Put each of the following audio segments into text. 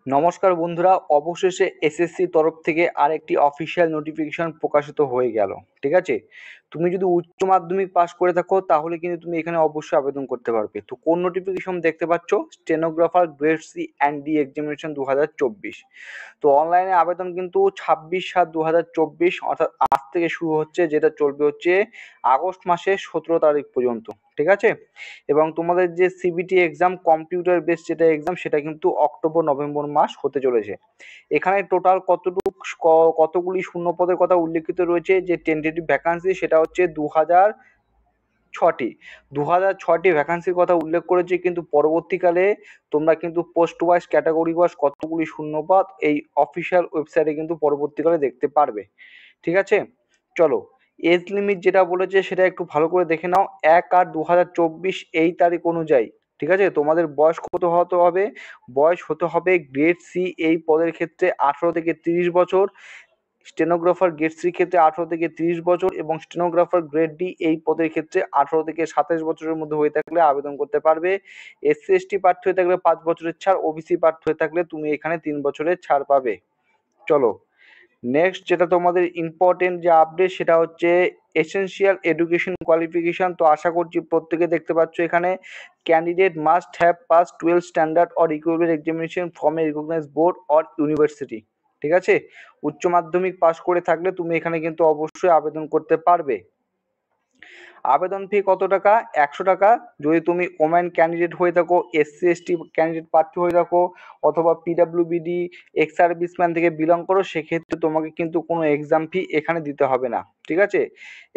নমস্কার বন্ধুরা, অবশেষে এসএসসি তরফ থেকে আরেকটি অফিসিয়াল নোটিফিকেশন প্রকাশিত হয়ে গেল। ঠিক আছে, তুমি যদি উচ্চ মাধ্যমিক পাস করে থাকো তাহলে কিন্তু তুমি এখানে অবশ্যই আবেদন করতে পারবে। তো কোন নোটিফিকেশন দেখতে পাচ্ছ? Stenographer grade C and D examination 2024। তো অনলাইনে আবেদন কিন্তু 26/7/2024 অর্থাৎ আজ থেকে শুরু হচ্ছে, যেটা চলবে হচ্ছে আগস্ট মাসের 17 তারিখ পর্যন্ত। ঠিক আছে, এবং তোমাদের যে সিবিটি এক্সাম কম্পিউটার বেস যেটা এক্সাম, সেটা কিন্তু অক্টোবর-নভেম্বর মাস হতে চলেছে। এখানে টোটাল কতগুলি শূন্য পদের কথা উল্লেখিত রয়েছে, যে টেন্টেটিভ ভ্যাকান্সি সেটা হচ্ছে 2006টি। 2006টি ভ্যাকান্সির কথা উল্লেখ করেছে, কিন্তু পরবর্তীকালে তোমরা কিন্তু পোস্ট ওয়াইজ ক্যাটাগরি ওয়াইজ কতগুলি শূন্যপদ এই অফিসিয়াল ওয়েবসাইটে কিন্তু পরবর্তীকালে দেখতে পারবে। ঠিক আছে, চলো এজ লিমিট যেটা বলেছে সেটা একটু ভালো করে দেখে নাও। 1/8/2024 এই তারিখ অনুযায়ী, ঠিক আছে, তোমাদের বয়স কত হতে হবে? বয়স হতে হবে গ্রেড সি এই পদের ক্ষেত্রে 18 থেকে 30 বছর, স্টেনোগ্রাফার গ্রেড সি ক্ষেত্রে 18 থেকে 30 বছর, এবং স্টেনোগ্রাফার গ্রেড ডি এই পদের ক্ষেত্রে 18 থেকে 27 বছরের মধ্যে হয়ে থাকলে আবেদন করতে পারবে। এসসি এসটি প্রার্থী হয়ে থাকলে 5 বছরের ছাড়, ওবিসি প্রার্থী হয়ে থাকলে তুমি এখানে 3 বছরের ছাড় পাবে। চলো নেক্সট যেটা তোমাদের ইম্পর্টেন্ট যে আপডেট সেটা হচ্ছে এসেনশিয়াল এডুকেশন কোয়ালিফিকেশন। তো আশা করছি প্রত্যেকে দেখতে পাচ্ছ এখানে, candidate must have pass 12 standard or equivalent examination from a recognised board or university. ঠিক আছে, উচ্চ মাধ্যমিক পাস করে থাকলে তুমি এখানে কিন্তু অবশ্যই আবেদন করতে পারবে। আবেদন ফি কত টাকা? 100 টাকা। যদি তুমি ওমেন ক্যান্ডিডেট হয়ে থাকো, এসসি এসটি ক্যান্ডিডেট প্রার্থী হয়ে থাকো, অথবা পিডাব্লিউবিডি এক্স সার্ভিসম্যান থেকে বিলং করো, সেক্ষেত্রে তোমাকে কিন্তু কোনো এক্সাম ফি এখানে দিতে হবে না। ঠিক আছে,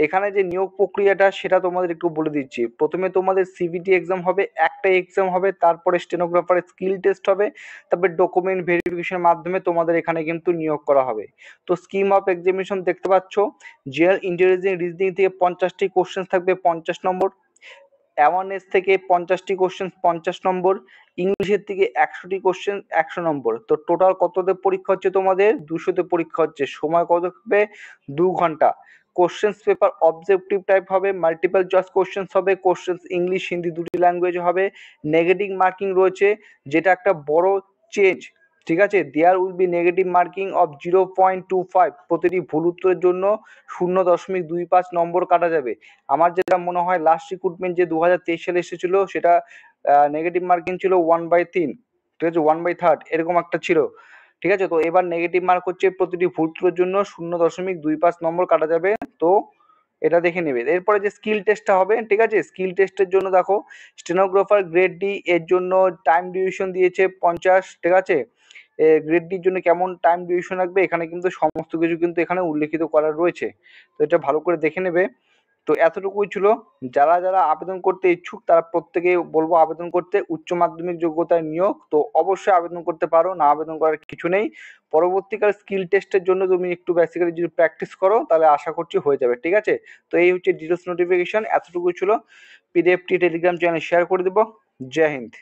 এখানে যে নিয়োগ প্রক্রিয়াটা সেটা তোমাদের একটু বলে দিচ্ছি। প্রথমে তোমাদের সিবিটি এক্সাম হবে, একটা এক্সাম হবে, তারপরে স্টেনোগ্রাফারের স্কিল টেস্ট হবে, তারপরে ডকুমেন্ট ভেরিফিকেশনের মাধ্যমে তোমাদের এখানে কিন্তু নিয়োগ করা হবে। তো স্কিম অফ এক্সামিনেশন দেখতে পাচ্ছ, জেনারেল ইন্টেলিজেন্স রিজনিং থেকে 50টি কোশ্চেন থাকবে 50 নম্বর, অ্যাওয়ারনেস থেকে 50টি কোশ্চেন 50 নম্বর, ইংলিশের থেকে 100টি কোশ্চেন 100 নম্বর। তো টোটাল কততে পরীক্ষা হচ্ছে? তোমাদের 200তে পরীক্ষা হচ্ছে। সময় কত হবে? 2 ঘন্টা। কোশ্চেন্স পেপার অবজেক্টিভ টাইপ হবে, মাল্টিপল চয়েস কোশ্চেন্স হবে, কোশ্চেন্স ইংলিশ হিন্দি দুটি ল্যাঙ্গুয়েজে হবে। নেগেটিভ মার্কিং রয়েছে, যেটা একটা বড় চেঞ্জ। ঠিক আছে, there will be negative marking of 0.25, প্রতিটি ভুল উত্তরের জন্য 0.25 নম্বর কাটা যাবে। আমার যেটা মনে হয় লাস্ট রিক্রুটমেন্ট যে 2023 সালে এসেছিল, সেটা নেগেটিভ মার্কিং ছিল 1/3, ঠিক আছে, 1/3 এরকম একটা ছিল। ঠিক আছে, তো এবার নেগেটিভ মার্ক হচ্ছে প্রতিটি ভুল উত্তরের জন্য 0.25 নম্বর কাটা যাবে। তো এটা দেখে নেবে। এরপরে যে স্কিল টেস্টটা হবে, ঠিক আছে, স্কিল টেস্টের জন্য দেখো, স্টেনোগ্রাফার গ্রেড ডি এর জন্য টাইম ডিউরেশন দিয়েছে 50। ঠিক আছে, গ্রেড ডির জন্য কেমন টাইম ডিউরেশন লাগবে এখানে কিন্তু সমস্ত কিছু কিন্তু এখানে উল্লেখিত করা রয়েছে। তো এটা ভালো করে দেখে নেবে। তো এতটুকুই ছিল। যারা যারা আবেদন করতে ইচ্ছুক তারা প্রত্যেকেই বলবো আবেদন করতে। উচ্চ মাধ্যমিক যোগ্যতায় নিয়োগ, তো অবশ্যই আবেদন করতে পারো, না আবেদন করার কিছু নেই। পরবর্তীকালে স্কিল টেস্টের জন্য তুমি একটু বেসিক্যালি যদি প্র্যাকটিস করো তাহলে আশা করছি হয়ে যাবে। ঠিক আছে, তো এই হচ্ছে ডিটেলস নোটিফিকেশন, এতটুকুই ছিল। পিডিএফটি টেলিগ্রাম চ্যানেলে শেয়ার করে দেবো। জয় হিন্দ।